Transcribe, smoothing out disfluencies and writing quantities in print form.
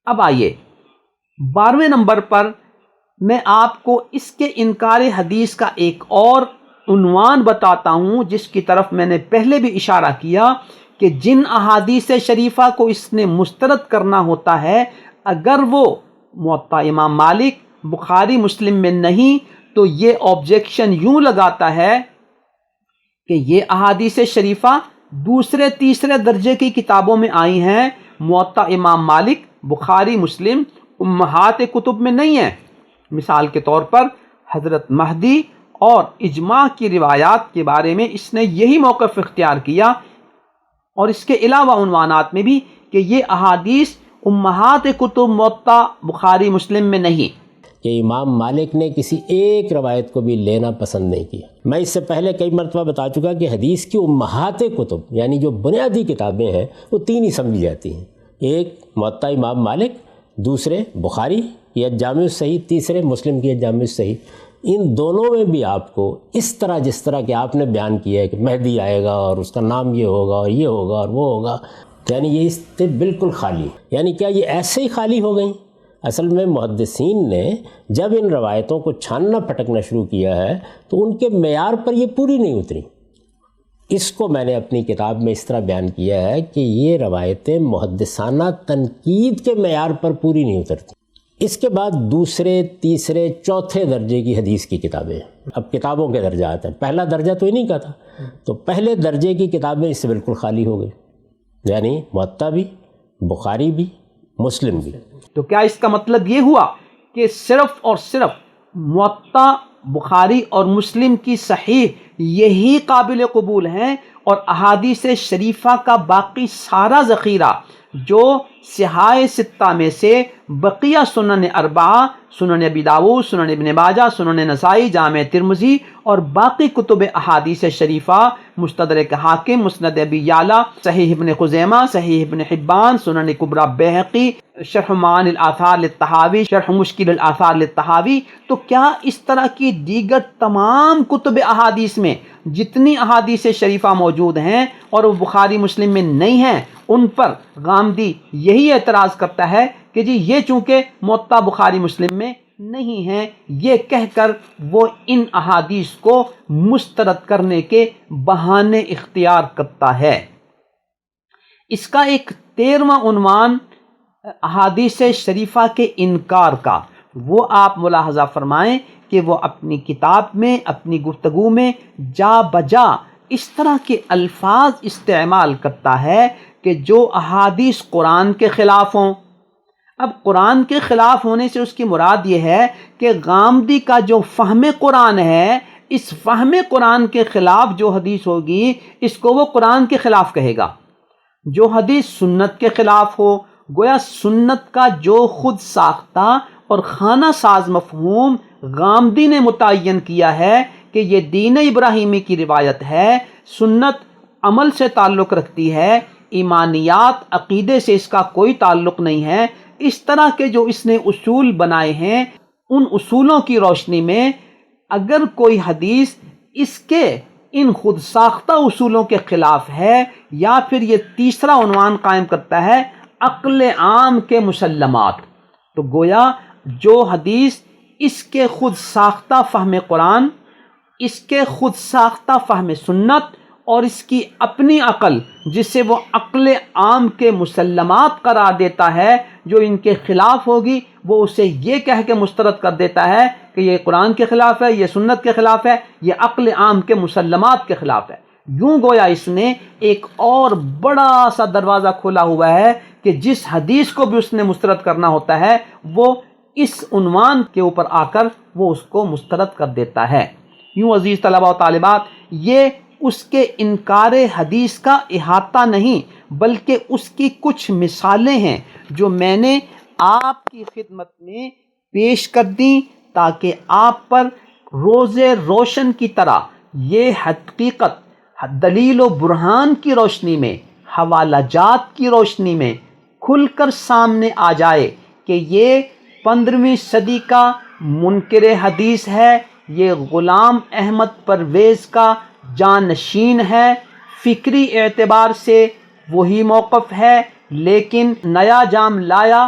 اب آئیے 12ویں نمبر پر میں آپ کو اس کے انکار حدیث کا ایک اور عنوان بتاتا ہوں، جس کی طرف میں نے پہلے بھی اشارہ کیا کہ جن احادیث شریفہ کو اس نے مسترد کرنا ہوتا ہے، اگر وہ موطا امام مالک، بخاری، مسلم میں نہیں تو یہ آبجیکشن یوں لگاتا ہے کہ یہ احادیث شریفہ دوسرے تیسرے درجے کی کتابوں میں آئی ہیں، موطا امام مالک، بخاری، مسلم امہات کتب میں نہیں ہیں۔ مثال کے طور پر حضرت مہدی اور اجماع کی روایات کے بارے میں اس نے یہی موقف اختیار کیا، اور اس کے علاوہ عنوانات میں بھی کہ یہ احادیث امہات کتب موطا بخاری مسلم میں نہیں۔ کہ امام مالک نے کسی ایک روایت کو بھی لینا پسند نہیں کیا۔ میں اس سے پہلے کئی مرتبہ بتا چکا کہ حدیث کی امہات کتب یعنی جو بنیادی کتابیں ہیں وہ تین ہی سمجھی جاتی ہیں، ایک موطا امام مالک، دوسرے بخاری یا جامع الصحیح، تیسرے مسلم کی جامع الصحیح۔ ان دونوں میں بھی آپ کو اس طرح جس طرح کہ آپ نے بیان کیا ہے کہ مہدی آئے گا اور اس کا نام یہ ہوگا اور یہ ہوگا اور وہ ہوگا، یعنی یہ اس سے بالکل خالی۔ یعنی کیا یہ ایسے ہی خالی ہو گئیں؟ اصل میں محدثین نے جب ان روایتوں کو چھاننا پھٹکنا شروع کیا ہے تو ان کے معیار پر یہ پوری نہیں اتری۔ اس کو میں نے اپنی کتاب میں اس طرح بیان کیا ہے کہ یہ روایتیں محدثانہ تنقید کے معیار پر پوری نہیں اترتی۔ اس کے بعد دوسرے، تیسرے، چوتھے درجے کی حدیث کی کتابیں، اب کتابوں کے درجات ہیں، پہلا درجہ تو انہیں کا تھا، تو پہلے درجے کی کتابیں اس سے بالکل خالی ہو گئی، یعنی موطا بھی، بخاری بھی، مسلم بھی۔ تو کیا اس کا مطلب یہ ہوا کہ صرف اور صرف موطا، بخاری اور مسلم کی صحیح یہی قابل قبول ہیں، اور احادیث شریفہ کا باقی سارا ذخیرہ جو صحاح ستہ میں سے بقیہ سنن اربعہ، سنن ابی داؤد، سنن ابن ماجہ، سنن نسائی، جامع ترمذی اور باقی کتب احادیث شریفہ، مستدرک حاکم، مسند ابی یعلا، صحیح ابن خزیمہ، صحیح ابن حبان، سنن کبریٰ بیہقی، شرح معانی الاثار للطحاوی، شرح مشکل الاثار للطحاوی، تو کیا اس طرح کی دیگر تمام کتب احادیث میں جتنی احادیث شریفہ موجود ہیں اور وہ بخاری مسلم میں نہیں ہیں، ان پر غامدی یہی اعتراض کرتا ہے کہ جی یہ چونکہ موطا بخاری مسلم میں نہیں ہیں، یہ کہہ کر وہ ان احادیث کو مسترد کرنے کے بہانے اختیار کرتا ہے۔ اس کا ایک 13واں عنوان احادیث شریفہ کے انکار کا، وہ آپ ملاحظہ فرمائیں کہ وہ اپنی کتاب میں، اپنی گفتگو میں جا بجا اس طرح کے الفاظ استعمال کرتا ہے کہ جو احادیث قرآن کے خلاف ہوں۔ اب قرآن کے خلاف ہونے سے اس کی مراد یہ ہے کہ غامدی کا جو فہم قرآن ہے، اس فہم قرآن کے خلاف جو حدیث ہوگی اس کو وہ قرآن کے خلاف کہے گا۔ جو حدیث سنت کے خلاف ہو، گویا سنت کا جو خود ساختہ اور خانہ ساز مفہوم غامدی نے متعین کیا ہے کہ یہ دین ابراہیمی کی روایت ہے، سنت عمل سے تعلق رکھتی ہے، ایمانیات عقیدے سے اس کا کوئی تعلق نہیں ہے، اس طرح کے جو اس نے اصول بنائے ہیں، ان اصولوں کی روشنی میں اگر کوئی حدیث اس کے ان خود ساختہ اصولوں کے خلاف ہے، یا پھر یہ تیسرا عنوان قائم کرتا ہے عقل عام کے مسلمات، تو گویا جو حدیث اس کے خود ساختہ فہم قرآن، اس کے خود ساختہ فہم سنت اور اس کی اپنی عقل جسے وہ عقل عام کے مسلمات قرار دیتا ہے، جو ان کے خلاف ہوگی وہ اسے یہ کہہ کے مسترد کر دیتا ہے کہ یہ قرآن کے خلاف ہے، یہ سنت کے خلاف ہے، یہ عقل عام کے مسلمات کے خلاف ہے۔ یوں گویا اس نے ایک اور بڑا سا دروازہ کھولا ہوا ہے کہ جس حدیث کو بھی اس نے مسترد کرنا ہوتا ہے وہ اس عنوان کے اوپر آ کر وہ اس کو مسترد کر دیتا ہے۔ یوں عزیز طلبہ و طالبات، یہ اس کے انکار حدیث کا احاطہ نہیں بلکہ اس کی کچھ مثالیں ہیں جو میں نے آپ کی خدمت میں پیش کر دیں تاکہ آپ پر روز روشن کی طرح یہ حقیقت دلیل و برہان کی روشنی میں، حوالہ جات کی روشنی میں کھل کر سامنے آ جائے کہ یہ 15ویں صدی کا منکر حدیث ہے، یہ غلام احمد پرویز کا جانشین ہے، فکری اعتبار سے وہی موقف ہے، لیکن نیا جام لایا